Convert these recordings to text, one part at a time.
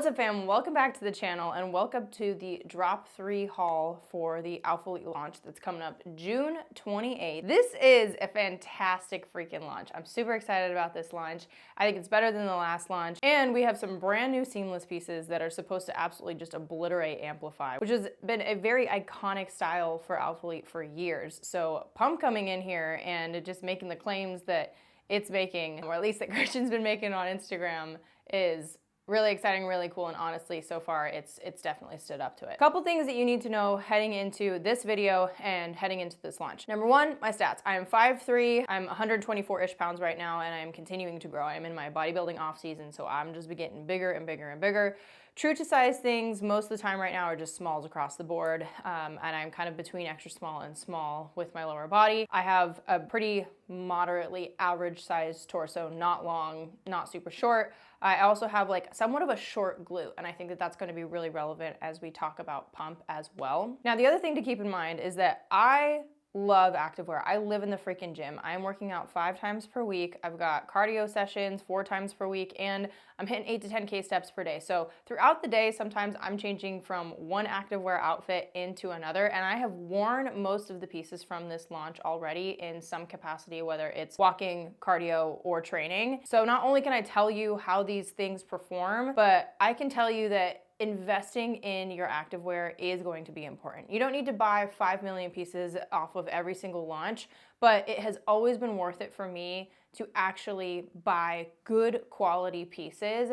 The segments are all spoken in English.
What's up, fam? Welcome back to the channel and welcome to the Drop 3 haul for the Alphalete launch that's coming up June 28th. This is a fantastic freaking launch. I'm super excited about this launch. I think it's better than the last launch. And we have some brand new seamless pieces that are supposed to absolutely just obliterate Amplify, which has been a very iconic style for Alphalete for years. So Pump coming in here and just making the claims that it's making, or at least that Christian's been making on Instagram, is really exciting, really cool, and honestly, so far, it's definitely stood up to it. A couple things that you need to know heading into this video and heading into this launch. Number one, my stats. I am 5'3", I'm 124-ish pounds right now, and I am continuing to grow. I am in my bodybuilding off season, so I'm just getting bigger and bigger and bigger. True to size things, most of the time right now are just smalls across the board, and I'm kind of between extra small and small with my lower body. I have a pretty moderately average sized torso, not long, not super short. I also have like somewhat of a short glute, and I think that that's going to be really relevant as we talk about Pump as well. Now, the other thing to keep in mind is that I love activewear. I live in the freaking gym. I'm working out 5 times per week. I've got cardio sessions 4 times per week, and I'm hitting 8 to 10K steps per day. So throughout the day, sometimes I'm changing from one activewear outfit into another, and I have worn most of the pieces from this launch already in some capacity, whether it's walking, cardio, or training. So not only can I tell you how these things perform, but I can tell you that investing in your activewear is going to be important. You don't need to buy 5 million pieces off of every single launch, but it has always been worth it for me to actually buy good quality pieces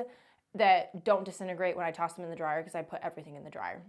that don't disintegrate when I toss them in the dryer, because I put everything in the dryer.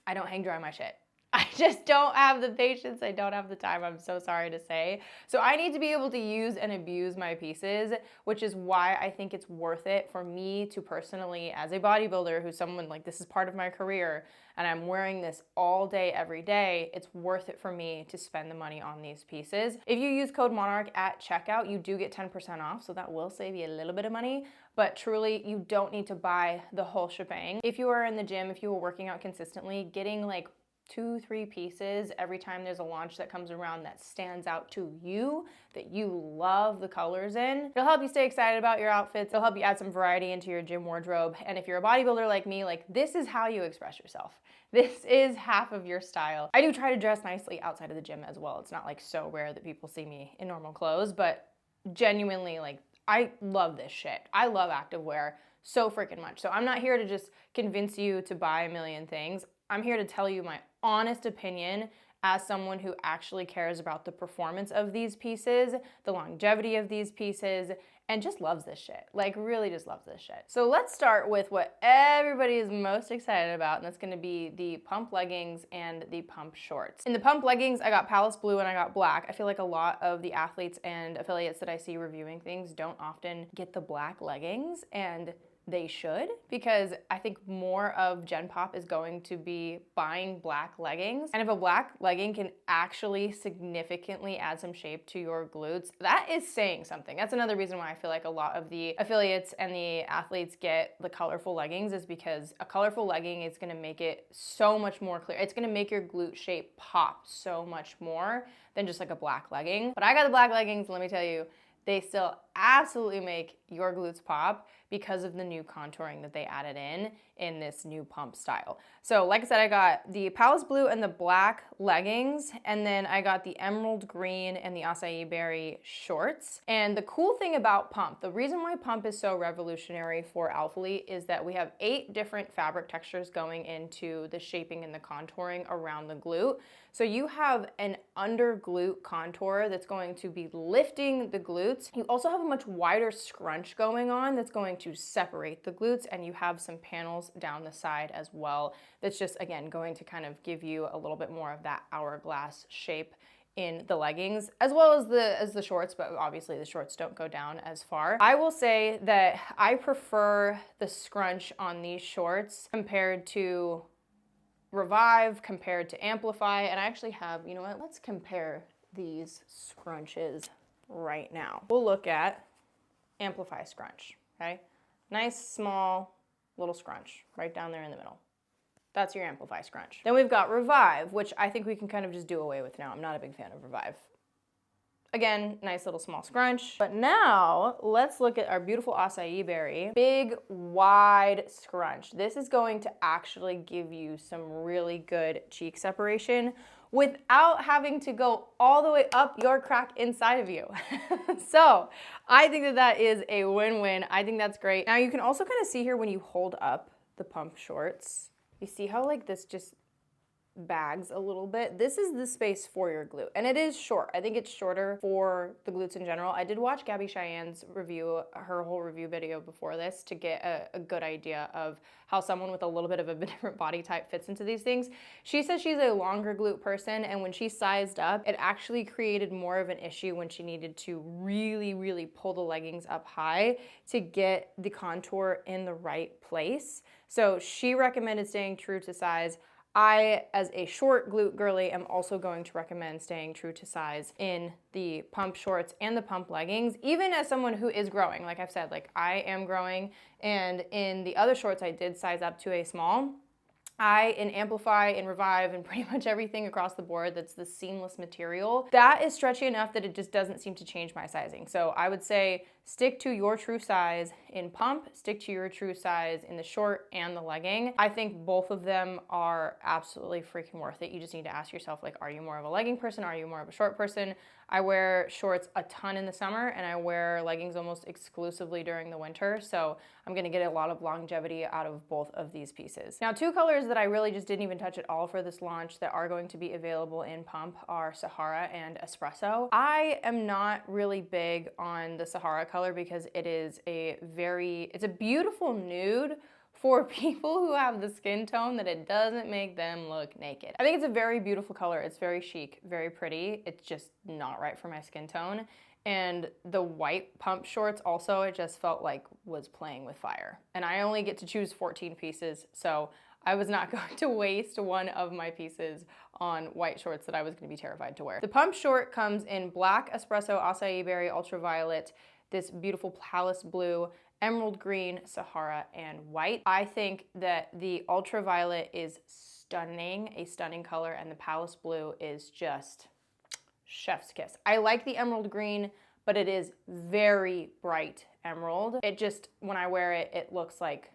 I don't hang dry my shit. I just don't have the patience. I don't have the time. I'm so sorry to say. So I need to be able to use and abuse my pieces, which is why I think it's worth it for me to personally, as a bodybuilder, who's someone like this is part of my career, and I'm wearing this all day, every day, it's worth it for me to spend the money on these pieces. If you use code Monarch at checkout, you do get 10% off, so that will save you a little bit of money, but truly, you don't need to buy the whole shebang. If you are in the gym, if you are working out consistently, getting like 2-3 pieces every time there's a launch that comes around that stands out to you, that you love the colors in, it'll help you stay excited about your outfits. It'll help you add some variety into your gym wardrobe. And if you're a bodybuilder like me, like this is how you express yourself. This is half of your style. I do try to dress nicely outside of the gym as well. It's not like so rare that people see me in normal clothes, but genuinely, like, I love this shit. I love activewear so freaking much. So I'm not here to just convince you to buy a million things. I'm here to tell you my honest opinion as someone who actually cares about the performance of these pieces, the longevity of these pieces, and just loves this shit. Like, really just loves this shit. So let's start with what everybody is most excited about, and that's gonna be the Pump leggings and the Pump shorts. In the Pump leggings, I got Palace Blue and I got black. I feel like a lot of the athletes and affiliates that I see reviewing things don't often get the black leggings, and they should, because I think more of Gen Pop is going to be buying black leggings. And if a black legging can actually significantly add some shape to your glutes, that is saying something. That's another reason why I feel like a lot of the affiliates and the athletes get the colorful leggings, is because a colorful legging is gonna make it so much more clear. It's gonna make your glute shape pop so much more than just like a black legging. But I got the black leggings, let me tell you, they still absolutely make your glutes pop because of the new contouring that they added in this new Pump style. So like I said, I got the Palace Blue and the black leggings, and then I got the emerald green and the acai berry shorts. And the cool thing about Pump, the reason why Pump is so revolutionary for Alphalete, is that we have 8 different fabric textures going into the shaping and the contouring around the glute. So you have an under glute contour that's going to be lifting the glutes. You also have a much wider scrunch going on that's going to separate the glutes, and you have some panels down the side as well that's just, again, going to kind of give you a little bit more of that hourglass shape in the leggings, as well as the shorts, but obviously the shorts don't go down as far. I will say that I prefer the scrunch on these shorts compared to Revive, compared to Amplify, and I actually have, you know what, let's compare these scrunches right now. We'll look at Amplify scrunch, okay? Nice, small, little scrunch right down there in the middle. That's your Amplify scrunch. Then we've got Revive, which I think we can kind of just do away with now. I'm not a big fan of Revive. Again, nice little small scrunch. But now let's look at our beautiful acai berry. Big, wide scrunch. This is going to actually give you some really good cheek separation without having to go all the way up your crack inside of you. So I think that that is a win-win. I think that's great. Now you can also kind of see here when you hold up the pump shorts, you see how like this just bags a little bit. This is the space for your glute, and it is short. I think it's shorter for the glutes in general. I did watch Gabby Cheyenne's review, her whole review video before this, to get a good idea of how someone with a little bit of a different body type fits into these things. She says she's a longer glute person, and when she sized up, it actually created more of an issue when she needed to really pull the leggings up high to get the contour in the right place. So she recommended staying true to size. I, as a short glute girly, am also going to recommend staying true to size in the pump shorts and the pump leggings, even as someone who is growing. Like I've said, like I am growing, and in the other shorts I did size up to a small. In Amplify and Revive and pretty much everything across the board that's the seamless material, that is stretchy enough that it just doesn't seem to change my sizing. So I would say stick to your true size in pump, stick to your true size in the short and the legging. I think both of them are absolutely freaking worth it. You just need to ask yourself, like, are you more of a legging person? Are you more of a short person? I wear shorts a ton in the summer, and I wear leggings almost exclusively during the winter, so I'm gonna get a lot of longevity out of both of these pieces. Now, two colors that I really just didn't even touch at all for this launch that are going to be available in pump are Sahara and Espresso. I am not really big on the Sahara color because it's a beautiful nude for people who have the skin tone that it doesn't make them look naked. I think it's a very beautiful color. It's very chic, very pretty. It's just not right for my skin tone. And the white pump shorts also, it just felt like was playing with fire. And I only get to choose 14 pieces, so I was not going to waste one of my pieces on white shorts that I was gonna be terrified to wear. The pump short comes in black, espresso, acai berry, ultraviolet, this beautiful palace blue, emerald green, Sahara, and white. I think that the ultraviolet is stunning, a stunning color, and the palace blue is just chef's kiss. I like the emerald green, but it is very bright emerald. It just, when I wear it, it looks like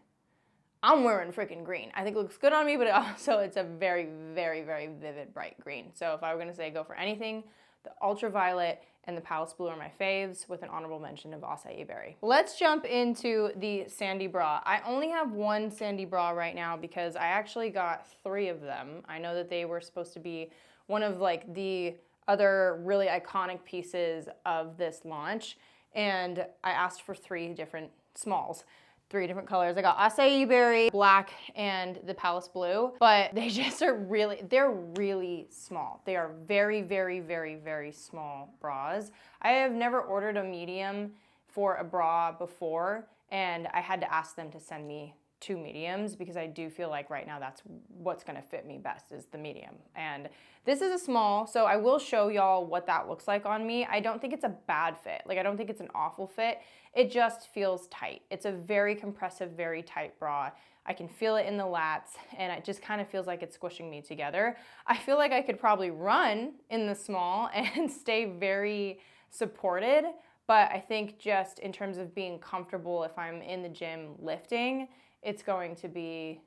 I'm wearing freaking green. I think it looks good on me, but it's a very vivid bright green. So if I were gonna say go for anything, the ultraviolet and the palace blue are my faves, with an honorable mention of acai berry. Let's jump into the sandy bra. I only have one sandy bra right now because I actually got 3 of them. I know that they were supposed to be one of like the other really iconic pieces of this launch, and I asked for 3 different smalls. 3 different colors. I got acai berry, black, and the palace blue, but they just are they're really small. They are very small bras. I have never ordered a medium for a bra before, and I had to ask them to send me 2 mediums because I do feel like right now that's what's gonna fit me best, is the medium. And this is a small, so I will show y'all what that looks like on me. I don't think it's a bad fit. Like, I don't think it's an awful fit. It just feels tight. It's a very compressive, very tight bra. I can feel it in the lats, and it just kind of feels like it's squishing me together. I feel like I could probably run in the small and stay very supported, but I think just in terms of being comfortable if I'm in the gym lifting, it's going to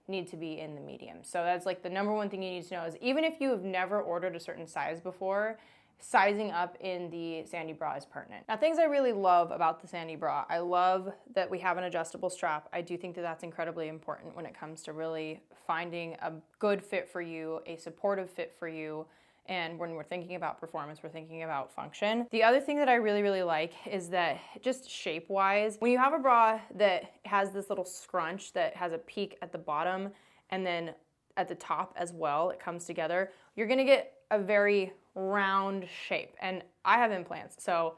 need to be in the medium. So that's like the number one thing you need to know is, even if you have never ordered a certain size before, sizing up in the sandy bra is pertinent. Now, things I really love about the sandy bra, I love that we have an adjustable strap. I do think that that's incredibly important when it comes to really finding a good fit for you, a supportive fit for you. And when we're thinking about performance, we're thinking about function. The other thing that I really like is that just shape-wise, when you have a bra that has this little scrunch that has a peak at the bottom and then at the top as well, it comes together, you're gonna get a very round shape. And I have implants, so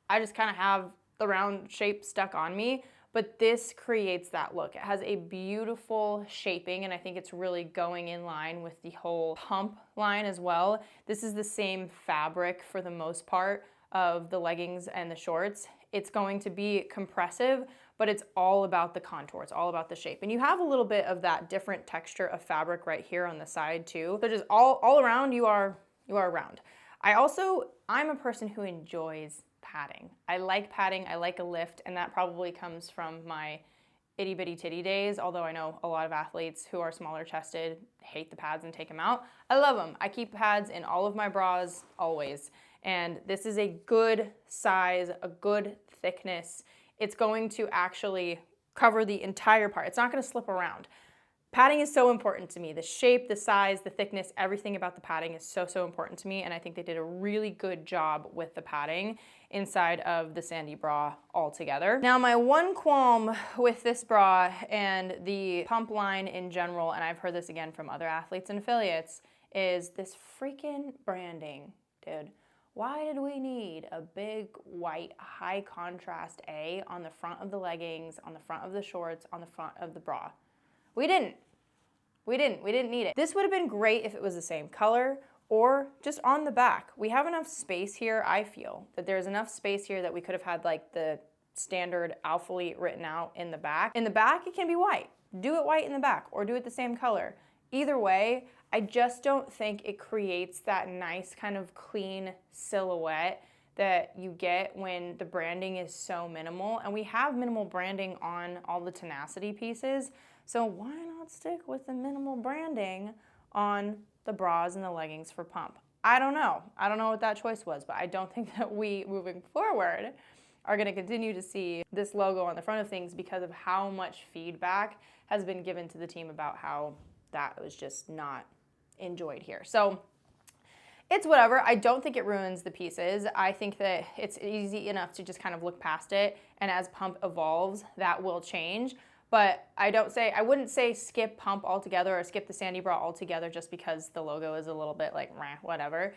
I just kind of have the round shape stuck on me, but this creates that look. It has a beautiful shaping, and I think it's really going in line with the whole pump line as well. This is the same fabric for the most part of the leggings and the shorts. It's going to be compressive, but it's all about the contour. It's all about the shape. And you have a little bit of that different texture of fabric right here on the side too. So just all around, you are round. I'm a person who enjoys padding. I like padding, I like a lift, and that probably comes from my itty bitty titty days, although I know a lot of athletes who are smaller chested hate the pads and take them out. I love them. I keep pads in all of my bras always. And this is a good size, a good thickness. It's going to actually cover the entire part. It's not going to slip around. Padding is so important to me. The shape, the size, the thickness, everything about the padding is so, so important to me. And I think they did a really good job with the padding inside of the Sandy bra altogether. Now, my one qualm with this bra and the pump line in general, and I've heard this again from other athletes and affiliates, is this freaking branding, dude. Why did we need a big white high contrast A on the front of the leggings, on the front of the shorts, on the front of the bra? We didn't need it. This would have been great if it was the same color or just on the back. We have enough space here, I feel, that there's enough space here that we could have had like the standard Alphalete written out in the back. In the back, it can be white. Do it white in the back or do it the same color. Either way, I just don't think it creates that nice kind of clean silhouette that you get when the branding is so minimal. And we have minimal branding on all the Tenacity pieces. So why not stick with the minimal branding on the bras and the leggings for pump? I don't know. I don't know what that choice was, but I don't think that we, moving forward, are gonna continue to see this logo on the front of things because of how much feedback has been given to the team about how that was just not enjoyed here. So it's whatever. I don't think it ruins the pieces. I think that it's easy enough to just kind of look past it, and as pump evolves, that will change. But I wouldn't say skip pump altogether or skip the Sandy bra altogether just because the logo is a little bit like, whatever.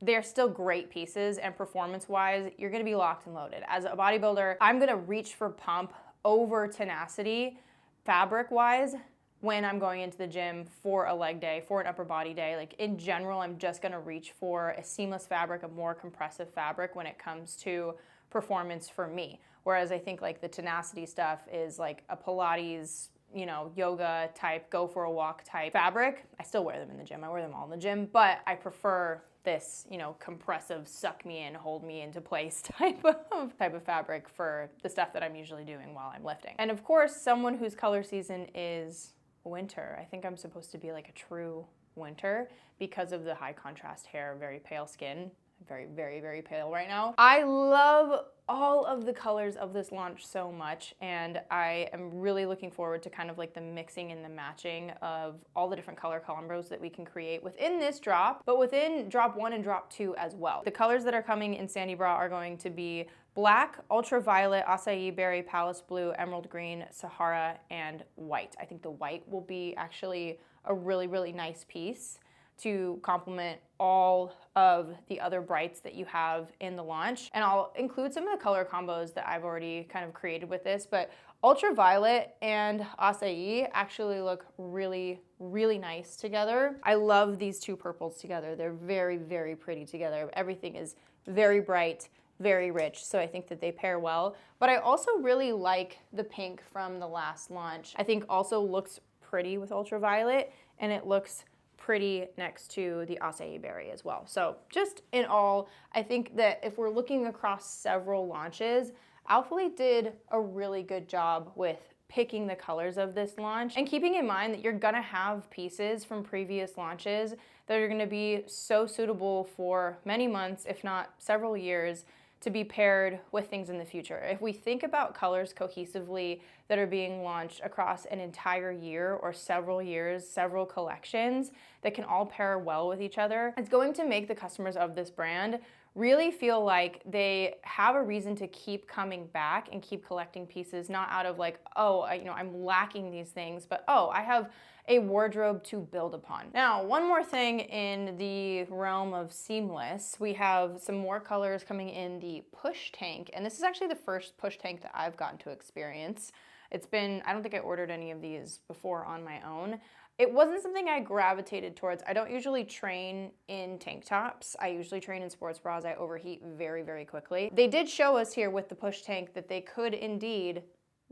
They're still great pieces, and performance-wise, you're gonna be locked and loaded. As a bodybuilder, I'm gonna reach for pump over Tenacity fabric-wise when I'm going into the gym for a leg day, for an upper body day. Like in general, I'm just gonna reach for a seamless fabric, a more compressive fabric when it comes to performance for me. Whereas I think like the Tenacity stuff is like a Pilates, you know, yoga type, go for a walk type fabric. I still wear them in the gym. I wear them all in the gym, but I prefer this, you know, compressive, suck me in, hold me into place type of fabric for the stuff that I'm usually doing while I'm lifting. And of course, someone whose color season is winter. I think I'm supposed to be like a true winter because of the high contrast hair, very pale skin. Very, very, very pale right now. I love all of the colors of this launch so much, and I am really looking forward to kind of like the mixing and the matching of all the different color combos that we can create within this drop, but within drop 1 and drop 2 as well. The colors that are coming in Sandy Bra are going to be black, ultraviolet, acai berry, palace blue, emerald green, Sahara, and white. I think the white will be actually a really, really nice piece to complement all of the other brights that you have in the launch. And I'll include some of the color combos that I've already kind of created with this, but ultraviolet and acai actually look really, really nice together. I love these two purples together. They're very, very pretty together. Everything is very bright, very rich, so I think that they pair well. But I also really like the pink from the last launch. I think also looks pretty with ultraviolet, and it looks pretty next to the acai berry as well. So just in all, I think that if we're looking across several launches, Alphalete did a really good job with picking the colors of this launch and keeping in mind that you're gonna have pieces from previous launches that are gonna be so suitable for many months, if not several years, to be paired with things in the future. If we think about colors cohesively that are being launched across an entire year or several years, several collections that can all pair well with each other, it's going to make the customers of this brand really feel like they have a reason to keep coming back and keep collecting pieces, not out of like, oh, I'm lacking these things, but oh, I have a wardrobe to build upon. Now, one more thing in the realm of seamless, we have some more colors coming in the push tank, and this is actually the first push tank that I've gotten to experience. It's been, I don't think I ordered any of these before on my own. It wasn't something I gravitated towards. I don't usually train in tank tops. I usually train in sports bras. I overheat very, very quickly. They did show us here with the push tank that they could indeed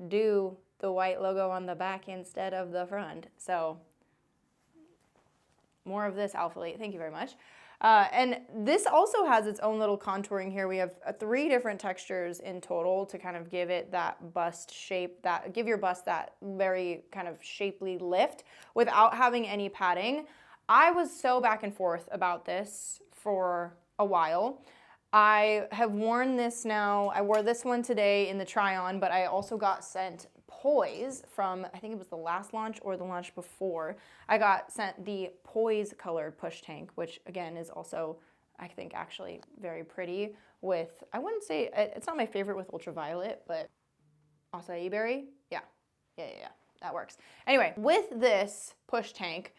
do the white logo on the back instead of the front. So more of this, Alphalete, thank you very much. And this also has its own little contouring here. We have 3 different textures in total to kind of give it that bust shape, give your bust that very kind of shapely lift without having any padding. I was so back and forth about this for a while. I have worn this now. I wore this one today in the try-on, but I also got sent Poise from, I think it was the last launch or the launch before. I got sent the Poise colored push tank, which again is also, I think, actually very pretty with, I wouldn't say, it's not my favorite with ultraviolet, but acai berry, yeah, that works. Anyway, with this push tank,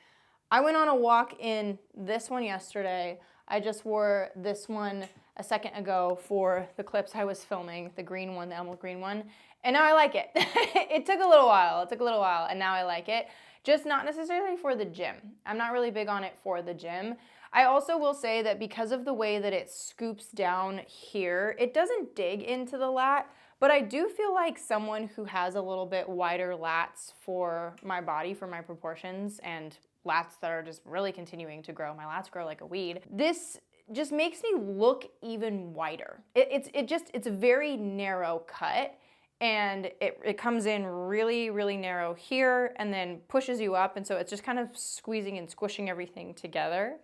I went on a walk in this one yesterday. I just wore this one a second ago for the clips I was filming, the green one, the emerald green one, and now I like it. It took a little while, and now I like it. Just not necessarily for the gym. I'm not really big on it for the gym. I also will say that because of the way that it scoops down here, it doesn't dig into the lat, but I do feel like someone who has a little bit wider lats for my body, for my proportions, and lats that are just really continuing to grow. My lats grow like a weed. This just makes me look even wider. It's a very narrow cut, and it comes in really, really narrow here and then pushes you up, and so it's just kind of squeezing and squishing everything together,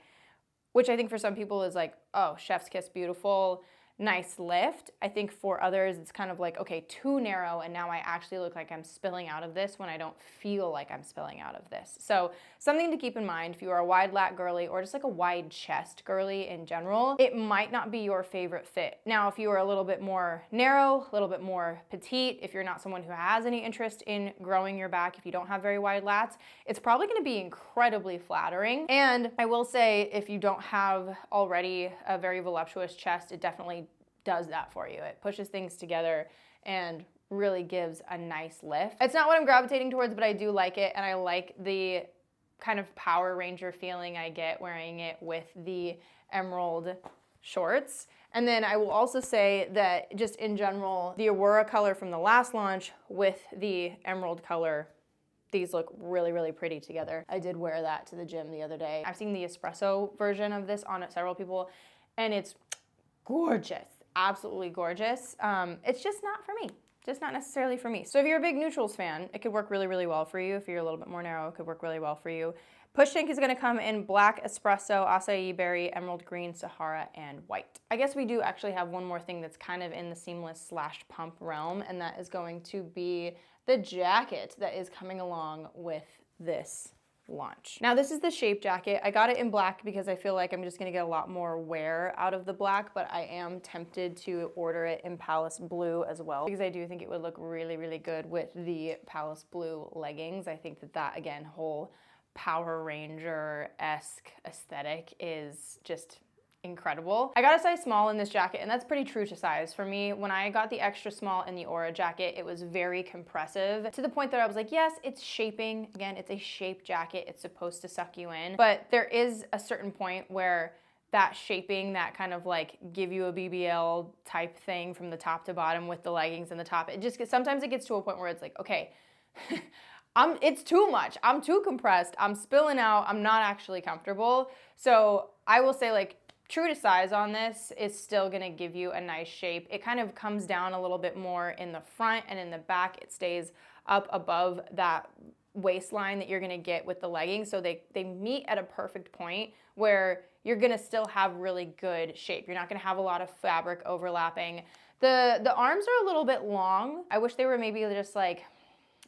which I think for some people is like, oh, chef's kiss, beautiful, nice lift. I think for others, it's kind of like, okay, too narrow, and now I actually look like I'm spilling out of this when I don't feel like I'm spilling out of this. So something to keep in mind if you are a wide lat girly or just like a wide chest girly in general, it might not be your favorite fit. Now, if you are a little bit more narrow, a little bit more petite, if you're not someone who has any interest in growing your back, if you don't have very wide lats, it's probably gonna be incredibly flattering. And I will say, if you don't have already a very voluptuous chest, it definitely does that for you. It pushes things together and really gives a nice lift. It's not what I'm gravitating towards, but I do like it, and I like the kind of Power Ranger feeling I get wearing it with the emerald shorts. And then I will also say that just in general, the Aurora color from the last launch with the emerald color, these look really, really pretty together. I did wear that to the gym the other day. I've seen the espresso version of this on several people, and it's gorgeous. Absolutely gorgeous. It's just not for me. Just not necessarily for me. So if you're a big neutrals fan, it could work really, really well for you. If you're a little bit more narrow, it could work really well for you. Push tank is gonna come in black, espresso, acai berry, emerald green, Sahara, and white. I guess we do actually have one more thing that's kind of in the seamless / pump realm, and that is going to be the jacket that is coming along with this launch. Now this is the shape jacket. I got it in black because I feel like I'm just gonna get a lot more wear out of the black, but I am tempted to order it in Palace Blue as well, because I do think it would look really, really good with the Palace Blue leggings. I think that again, whole Power Ranger-esque aesthetic is just incredible. I got a size small in this jacket, and that's pretty true to size for me. When I got the extra small in the Aura jacket, it was very compressive to the point that I was like, yes, it's shaping. Again, it's a shape jacket. It's supposed to suck you in, but there is a certain point where that shaping, that kind of like give you a BBL type thing from the top to bottom with the leggings and the top, sometimes it gets to a point where it's like, okay, it's too much. I'm too compressed. I'm spilling out. I'm not actually comfortable. So I will say, like, true to size on this is still gonna give you a nice shape. It kind of comes down a little bit more in the front, and in the back it stays up above that waistline that you're gonna get with the leggings. So they meet at a perfect point where you're gonna still have really good shape. You're not gonna have a lot of fabric overlapping. The arms are a little bit long. I wish they were maybe just like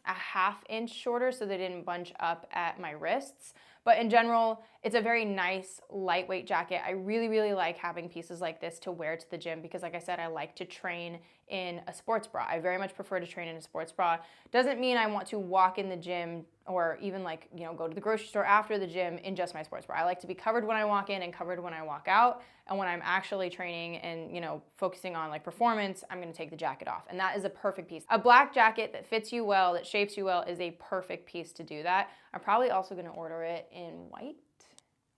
a ½ inch shorter so they didn't bunch up at my wrists. But in general, it's a very nice, lightweight jacket. I really, really like having pieces like this to wear to the gym because, like I said, I like to train in a sports bra. I very much prefer to train in a sports bra. Doesn't mean I want to walk in the gym or even like, you know, go to the grocery store after the gym in just my sports bra. I like to be covered when I walk in and covered when I walk out. And when I'm actually training and, you know, focusing on like performance, I'm gonna take the jacket off. And that is a perfect piece. A black jacket that fits you well, that shapes you well, is a perfect piece to do that. I'm probably also gonna order it in white.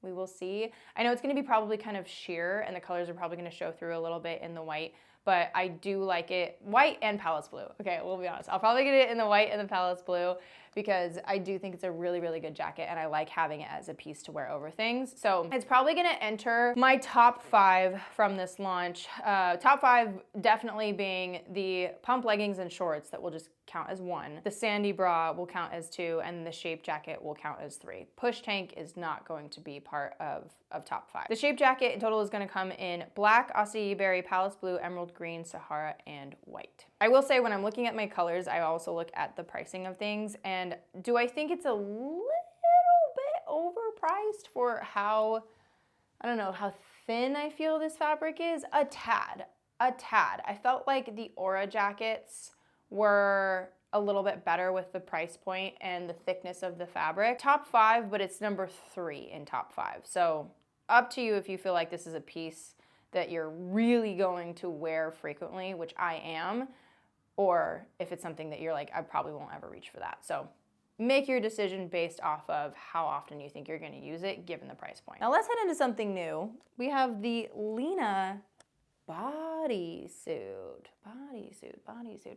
We will see. I know it's gonna be probably kind of sheer and the colors are probably gonna show through a little bit in the white, but I do like it white and Palace blue. Okay, we'll be honest. I'll probably get it in the white and the Palace blue because I do think it's a really, really good jacket and I like having it as a piece to wear over things. So it's probably gonna enter my top 5 from this launch. Top 5 definitely being the pump leggings and shorts that will just count as 1. The sandy bra will count as 2, and the shape jacket will count as 3. Push tank is not going to be part of top 5. The shape jacket in total is gonna come in black, acai berry, Palace blue, emerald green, Sahara, and white. I will say when I'm looking at my colors, I also look at the pricing of things, and do I think it's a little bit overpriced for how, I don't know, how thin I feel this fabric is? A tad. I felt like the Aura jackets were a little bit better with the price point and the thickness of the fabric. Top 5, but it's number 3 in top 5. So up to you if you feel like this is a piece that you're really going to wear frequently, which I am, or if it's something that you're like, I probably won't ever reach for that. So make your decision based off of how often you think you're gonna use it given the price point. Now let's head into something new. We have the Lina Bodysuit,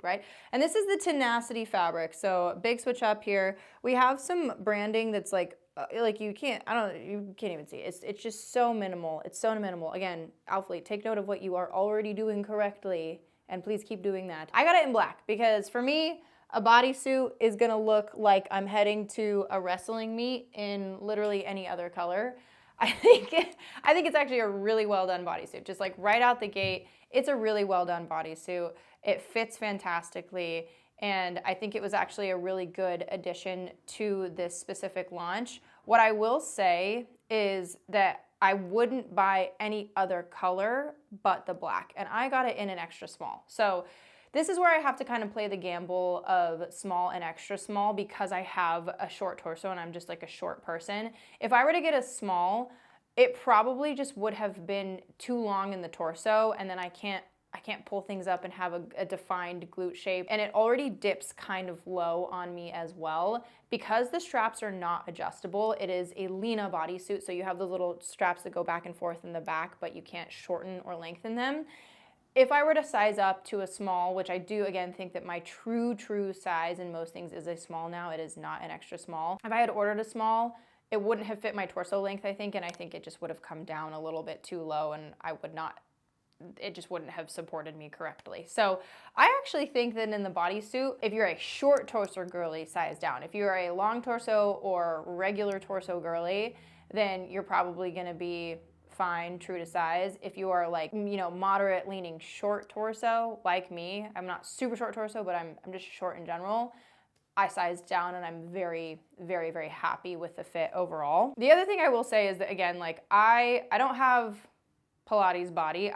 right? And this is the Tenacity fabric. So big switch up here. We have some branding that's like you can't even see it. It's just so minimal. It's so minimal. Again, Alphalete, take note of what you are already doing correctly and please keep doing that. I got it in black because for me, a bodysuit is gonna look like I'm heading to a wrestling meet in literally any other color. I think it's actually a really well done bodysuit. Just like right out the gate, it's a really well done bodysuit. It fits fantastically, and I think it was actually a really good addition to this specific launch. What I will say is that I wouldn't buy any other color but the black, and I got it in an extra small. So this is where I have to kind of play the gamble of small and extra small because I have a short torso and I'm just like a short person. If I were to get a small, it probably just would have been too long in the torso, and then I can't pull things up and have a defined glute shape, and it already dips kind of low on me as well. Because the straps are not adjustable, it is a Lina bodysuit, so you have those little straps that go back and forth in the back, but you can't shorten or lengthen them. If I were to size up to a small, which I do again think that my true size in most things is a small now, it is not an extra small. If I had ordered a small, it wouldn't have fit my torso length, I think, and I think it just would have come down a little bit too low, and it just wouldn't have supported me correctly. So I actually think that in the bodysuit, if you're a short torso girly, size down. If you're a long torso or regular torso girly, then you're probably gonna be fine, true to size. If you are like, moderate leaning short torso like me, I'm not super short torso, but I'm just short in general, I sized down and I'm very, very, very happy with the fit overall. The other thing I will say is that, again, like I don't have Pilates body.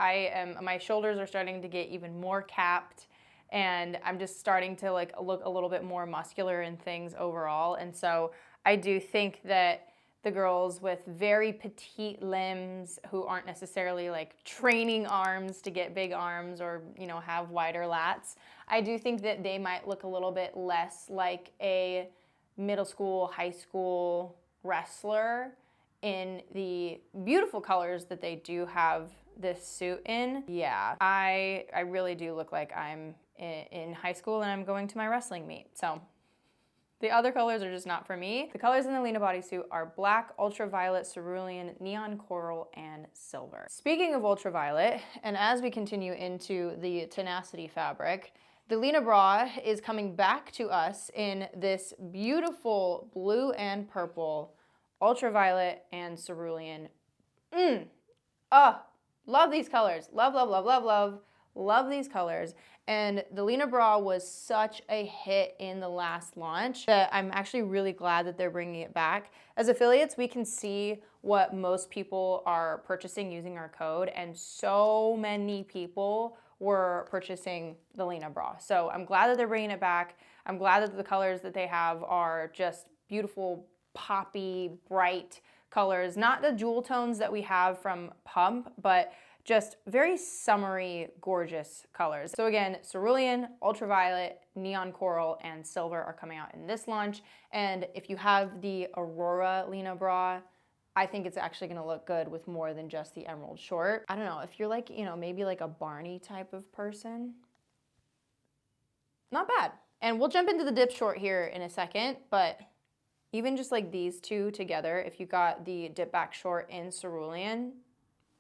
My shoulders are starting to get even more capped, and I'm just starting to like look a little bit more muscular in things overall. And so I do think that the girls with very petite limbs who aren't necessarily like training arms to get big arms or, have wider lats, I do think that they might look a little bit less like a middle school, high school wrestler in the beautiful colors that they do have this suit in. Yeah, I really do look like I'm in high school and I'm going to my wrestling meet. So the other colors are just not for me. The colors in the Lina bodysuit are black, ultraviolet, cerulean, neon coral, and silver. Speaking of ultraviolet, and as we continue into the Tenacity fabric, the Lina Bra is coming back to us in this beautiful blue and purple, ultraviolet and cerulean. Love these colors. Love these colors. And the Lina Bra was such a hit in the last launch that I'm actually really glad that they're bringing it back. As affiliates, we can see what most people are purchasing using our code, and so many people were purchasing the Lina Bra. So I'm glad that they're bringing it back. I'm glad that the colors that they have are just beautiful, poppy, bright colors. Not the jewel tones that we have from Pump, but just very summery, gorgeous colors. So again, cerulean, ultraviolet, neon coral, and silver are coming out in this launch. And if you have the Aurora Lina Bra, I think it's actually gonna look good with more than just the emerald short. I don't know, if you're like, you know, maybe like a Barney type of person, not bad. And we'll jump into the dip short here in a second, but even just like these two together, if you got the Dipback short in cerulean,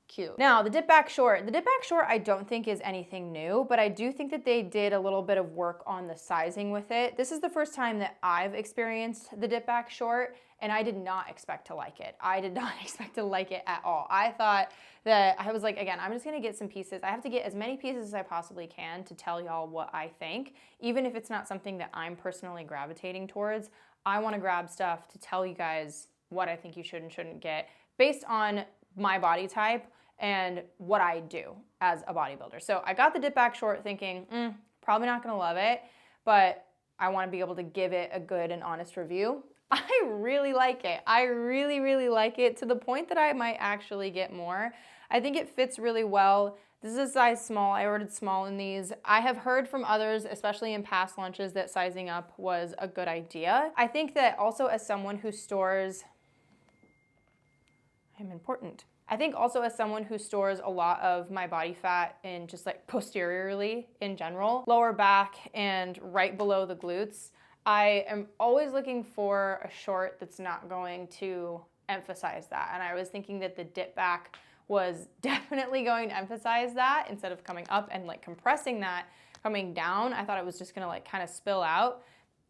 cute. Now, the Dipback short I don't think is anything new, but I do think that they did a little bit of work on the sizing with it. This is the first time that I've experienced the Dipback short, and I did not expect to like it. I did not expect to like it at all. I thought that, I was like, again, I'm just gonna get some pieces. I have to get as many pieces as I possibly can to tell y'all what I think, even if it's not something that I'm personally gravitating towards. I wanna grab stuff to tell you guys what I think you should and shouldn't get based on my body type and what I do as a bodybuilder. So I got the Dipback short thinking, probably not gonna love it, but I wanna be able to give it a good and honest review. I really like it. I really, really like it, to the point that I might actually get more. I think it fits really well. This is a size small. I ordered small in these. I have heard from others, especially in past launches, that sizing up was a good idea. I think that also, as someone who stores, I'm important. I think also, as someone who stores a lot of my body fat in just like posteriorly in general, lower back and right below the glutes, I am always looking for a short that's not going to emphasize that. And I was thinking that the Dipback was definitely going to emphasize that. Instead of coming up and like compressing that, coming down, I thought it was just gonna like kind of spill out.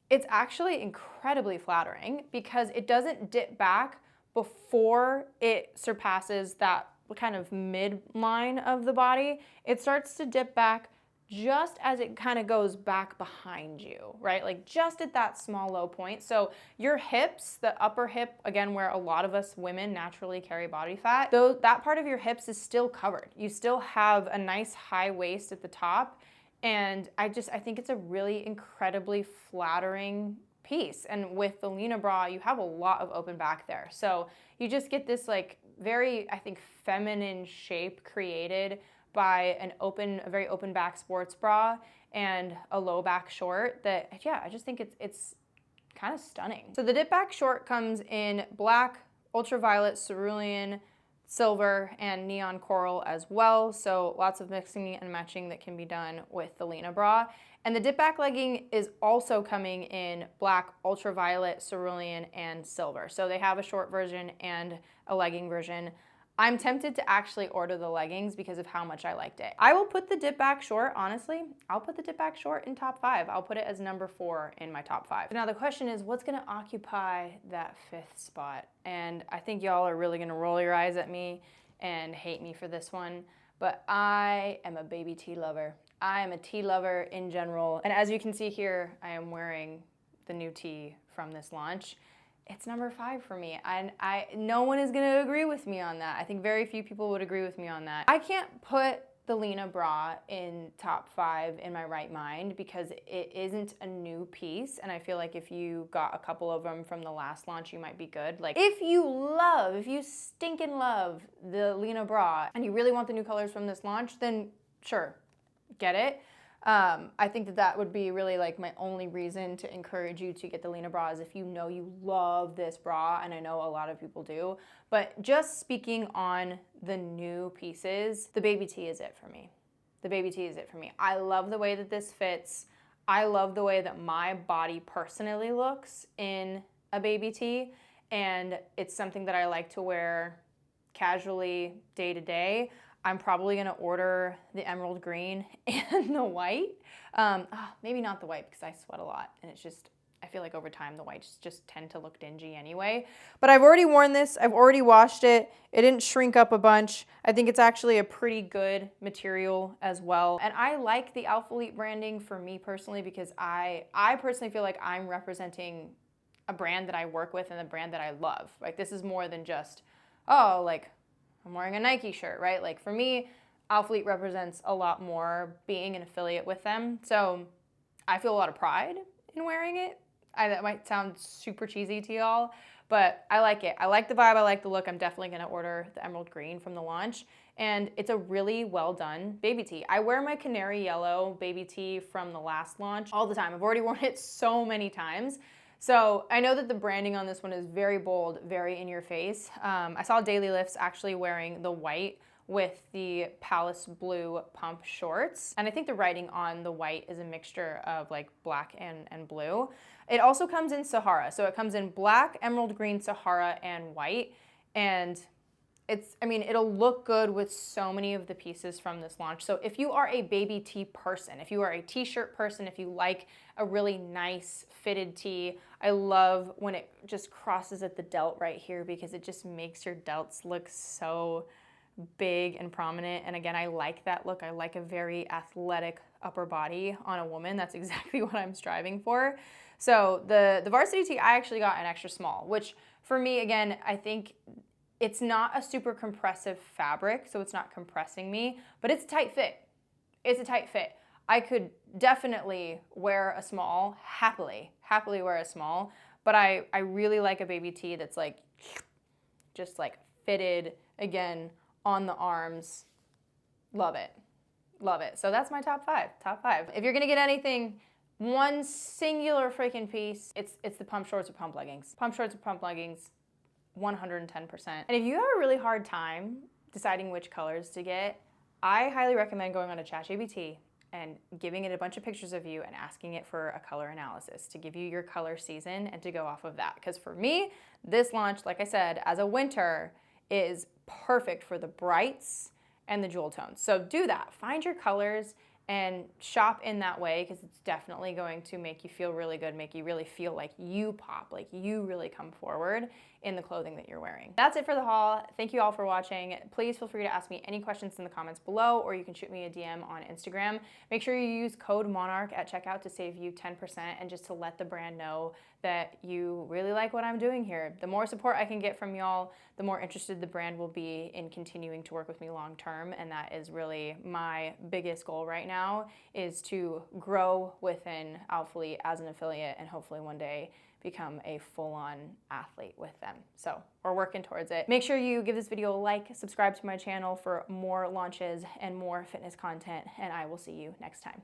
It's actually incredibly flattering because it doesn't dip back before it surpasses that kind of midline of the body. It starts to dip back just as it kind of goes back behind you, right? Like just at that small low point. So your hips, the upper hip, again, where a lot of us women naturally carry body fat, though that part of your hips is still covered. You still have a nice high waist at the top. And I think it's a really incredibly flattering piece. And with the Lina Bra, you have a lot of open back there. So you just get this like very, I think, feminine shape created by a very open back sports bra and a low back short that, yeah, I just think it's kind of stunning. So the Dipback short comes in black, ultraviolet, cerulean, silver, and neon coral as well. So lots of mixing and matching that can be done with the Lina Bra. And the Dipback legging is also coming in black, ultraviolet, cerulean, and silver. So they have a short version and a legging version. I'm tempted to actually order the leggings because of how much I liked it. I will put the Dipback short, honestly, I'll put the Dipback short in top 5. I'll put it as number 4 in my top 5. Now the question is, what's gonna occupy that 5th spot? And I think y'all are really gonna roll your eyes at me and hate me for this one, but I am a baby tee lover. I am a tee lover in general. And as you can see here, I am wearing the new tee from this launch. It's number 5 for me. And no one is gonna agree with me on that. I think very few people would agree with me on that. I can't put the Lina Bra in top 5 in my right mind because it isn't a new piece. And I feel like if you got a couple of them from the last launch, you might be good. Like if you stinking love the Lina Bra and you really want the new colors from this launch, then sure, get it. I think that would be really like my only reason to encourage you to get the Lina Bra is if you know you love this bra, and I know a lot of people do. But just speaking on the new pieces, the baby tee is it for me. The baby tee is it for me. I love the way that this fits. I love the way that my body personally looks in a baby tee, and it's something that I like to wear casually day to day. I'm probably gonna order the emerald green and the white. Maybe not the white because I sweat a lot and it's just, I feel like over time the whites just tend to look dingy anyway. But I've already worn this, I've already washed it. It didn't shrink up a bunch. I think it's actually a pretty good material as well. And I like the Alphalete branding for me personally because I personally feel like I'm representing a brand that I work with and a brand that I love. Like this is more than just, oh, like, I'm wearing a Nike shirt, right? Like for me, Alphalete represents a lot more being an affiliate with them. So I feel a lot of pride in wearing it. That might sound super cheesy to y'all, but I like it. I like the vibe, I like the look. I'm definitely gonna order the emerald green from the launch. And it's a really well done baby tee. I wear my canary yellow baby tee from the last launch all the time. I've already worn it so many times. So I know that the branding on this one is very bold, very in your face. I saw Daily Lifts actually wearing the white with the Palace blue pump shorts. And I think the writing on the white is a mixture of like black and blue. It also comes in Sahara. So it comes in black, emerald green, Sahara, and white. And it'll look good with so many of the pieces from this launch. So if you are a baby tee person, if you are a t-shirt person, if you like a really nice fitted tee, I love when it just crosses at the delt right here because it just makes your delts look so big and prominent. And again, I like that look. I like a very athletic upper body on a woman. That's exactly what I'm striving for. So the varsity tee, I actually got an extra small, which for me, again, I think it's not a super compressive fabric, so it's not compressing me, but it's a tight fit. It's a tight fit. I could definitely wear a small, happily wear a small, but I really like a baby tee that's like, just like fitted, again, on the arms. Love it. Love it. So that's my top five. If you're gonna get anything, one singular freaking piece, it's the pump shorts or pump leggings. Pump shorts or pump leggings, 110%. And if you have a really hard time deciding which colors to get, I highly recommend going on to ChatGPT and giving it a bunch of pictures of you and asking it for a color analysis to give you your color season and to go off of that. Because for me, this launch, like I said, as a winter, is perfect for the brights and the jewel tones. So do that. Find your colors and shop in that way because it's definitely going to make you feel really good, make you really feel like you pop, like you really come forward in the clothing that you're wearing. That's it for the haul. Thank you all for watching. Please feel free to ask me any questions in the comments below, or you can shoot me a DM on Instagram. Make sure you use code MONARCH at checkout to save you 10% and just to let the brand know that you really like what I'm doing here. The more support I can get from y'all, the more interested the brand will be in continuing to work with me long term, and that is really my biggest goal right now, is to grow within Alphalete as an affiliate and hopefully one day become a full-on athlete with them. So we're working towards it. Make sure you give this video a like, subscribe to my channel for more launches and more fitness content, and I will see you next time.